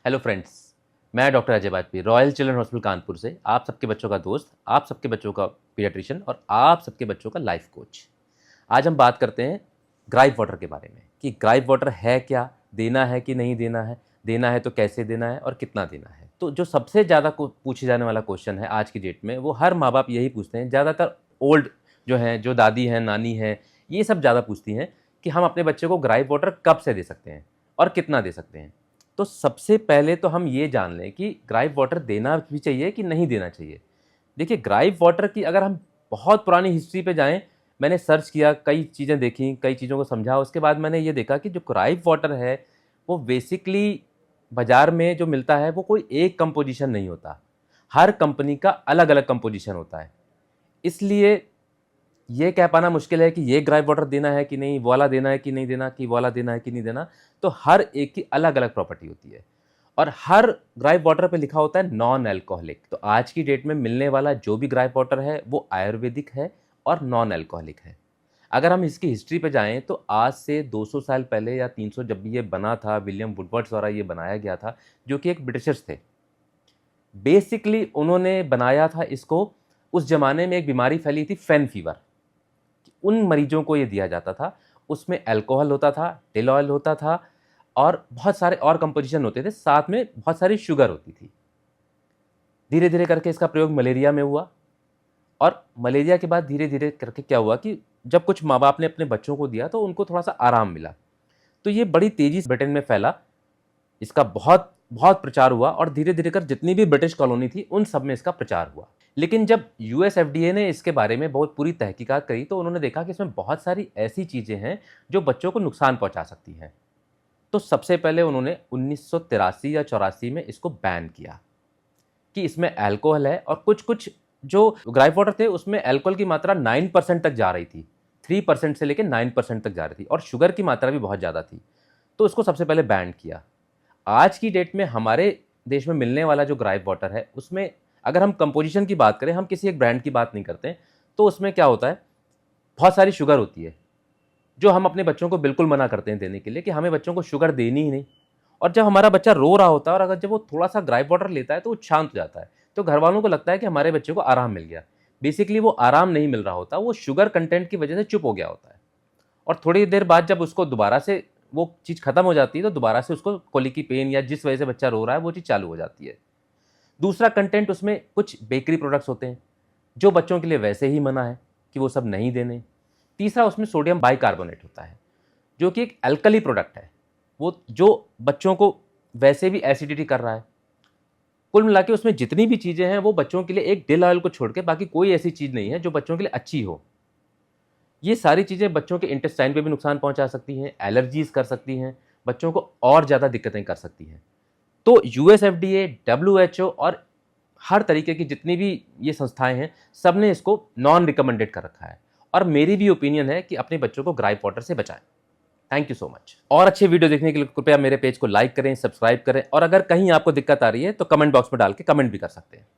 Hello friends, मैं doctor Ajay Vajpayee royal children hospital Kanpur से आप सबके बच्चों का दोस्त, आप सबके बच्चों का पीडियाट्रिशियन और आप सबके बच्चों का लाइफ कोच। आज हम बात करते हैं ग्राइप वाटर के बारे में कि ग्राइप वाटर है क्या, देना है कि नहीं देना है तो कैसे देना है और कितना देना है। तो जो सबसे ज़्यादा पूछे जाने वाला क्वेश्चन है आज की डेट में, वो हर माँ बाप यही पूछते हैं। ज़्यादातर ओल्ड जो हैं, जो दादी हैं, नानी हैं, ये सब ज़्यादा पूछती हैं कि हम अपने बच्चे को ग्राइप वाटर कब से दे सकते हैं और कितना दे सकते हैं। तो सबसे पहले तो हम ये जान लें कि ग्राइप वाटर देना भी चाहिए कि नहीं देना चाहिए। देखिए, ग्राइप वाटर की अगर हम बहुत पुरानी हिस्ट्री पे जाएं, मैंने सर्च किया, कई चीज़ें देखी, कई चीज़ों को समझा, उसके बाद मैंने ये देखा कि जो ग्राइप वाटर है वो बेसिकली बाज़ार में जो मिलता है वो कोई एक कंपोजिशन नहीं होता। हर कंपनी का अलग अलग कंपोजिशन होता है। इसलिए ये कह पाना मुश्किल है कि ये ग्राइप वाटर देना है कि नहीं, वो वाला देना है कि नहीं देना, कि वाला देना है कि नहीं देना। तो हर एक की अलग अलग प्रॉपर्टी होती है और हर ग्राइप वाटर पे लिखा होता है नॉन अल्कोहलिक। तो आज की डेट में मिलने वाला जो भी ग्राइप वाटर है वो आयुर्वेदिक है और नॉन अल्कोहलिक है। अगर हम इसकी हिस्ट्री पे जाएं तो आज से 200 साल पहले या 300, जब भी ये बना था, विलियम वुडवर्ड्स द्वारा ये बनाया गया था, जो कि एक ब्रिटिशर्स थे। बेसिकली उन्होंने बनाया था इसको, उस जमाने में एक बीमारी फैली थी, फेन फीवर। उन मरीजों को ये दिया जाता था। उसमें अल्कोहल होता था, टिल ऑयल होता था और बहुत सारे और कंपोजिशन होते थे, साथ में बहुत सारी शुगर होती थी। धीरे धीरे करके इसका प्रयोग मलेरिया में हुआ और मलेरिया के बाद धीरे धीरे करके क्या हुआ कि जब कुछ माँ बाप ने अपने बच्चों को दिया तो उनको थोड़ा सा आराम मिला। तो ये बड़ी तेजी से ब्रिटेन में फैला, इसका बहुत बहुत प्रचार हुआ और धीरे धीरे कर जितनी भी ब्रिटिश कॉलोनी थी उन सब में इसका प्रचार हुआ। लेकिन जब यूएस एफडीए ने इसके बारे में बहुत पूरी तहकीकात करी तो उन्होंने देखा कि इसमें बहुत सारी ऐसी चीज़ें हैं जो बच्चों को नुकसान पहुंचा सकती हैं। तो सबसे पहले उन्होंने 1983 या 84 में इसको बैन किया कि इसमें अल्कोहल है और कुछ कुछ जो ग्राइप वाटर थे उसमें अल्कोहल की मात्रा 9% तक जा रही थी। 3% से लेकर 9% तक जा रही थी और शुगर की मात्रा भी बहुत ज़्यादा थी। तो उसको सबसे पहले बैन किया। आज की डेट में हमारे देश में मिलने वाला जो ग्राइप वाटर है उसमें अगर हम कंपोजिशन की बात करें, हम किसी एक ब्रांड की बात नहीं करते, तो उसमें क्या होता है, बहुत सारी शुगर होती है जो हम अपने बच्चों को बिल्कुल मना करते हैं देने के लिए कि हमें बच्चों को शुगर देनी ही नहीं। और जब हमारा बच्चा रो रहा होता है और अगर जब वो थोड़ा सा ग्राइप वाटर लेता है तो वो शांत हो जाता है, तो घर वालों को लगता है कि हमारे बच्चे को आराम मिल गया। बेसिकली वो आराम नहीं मिल रहा होता, वो शुगर कंटेंट की वजह से चुप हो गया होता है। और थोड़ी देर बाद जब उसको दोबारा से वो चीज़ खत्म हो जाती है तो दोबारा से उसको कोली की पेन या जिस वजह से बच्चा रो रहा है वो चीज़ चालू हो जाती है। दूसरा कंटेंट, उसमें कुछ बेकरी प्रोडक्ट्स होते हैं जो बच्चों के लिए वैसे ही मना है कि वो सब नहीं देने। तीसरा, उसमें सोडियम बाइकार्बोनेट होता है जो कि एक अल्कली प्रोडक्ट है, वो जो बच्चों को वैसे भी एसिडिटी कर रहा है। कुल मिला के उसमें जितनी भी चीज़ें हैं वो बच्चों के लिए, एक डिल ऑयल को छोड़ के बाकी कोई ऐसी चीज़ नहीं है जो बच्चों के लिए अच्छी हो। ये सारी चीज़ें बच्चों के इंटेस्टाइन पे भी नुकसान पहुंचा सकती हैं, एलर्जीज कर सकती हैं, बच्चों को और ज़्यादा दिक्कतें कर सकती हैं। तो यूएस एफडीए, डब्ल्यूएचओ और हर तरीके की जितनी भी ये संस्थाएं हैं, सब ने इसको नॉन रिकमेंडेड कर रखा है। और मेरी भी ओपिनियन है कि अपने बच्चों को ग्राइप वाटर से बचाएं। Thank you so much. और अच्छे वीडियो देखने के लिए कृपया मेरे पेज को लाइक करें, सब्सक्राइब करें और अगर कहीं आपको दिक्कत आ रही है तो कमेंट बॉक्स में डाल के कमेंट भी कर सकते हैं।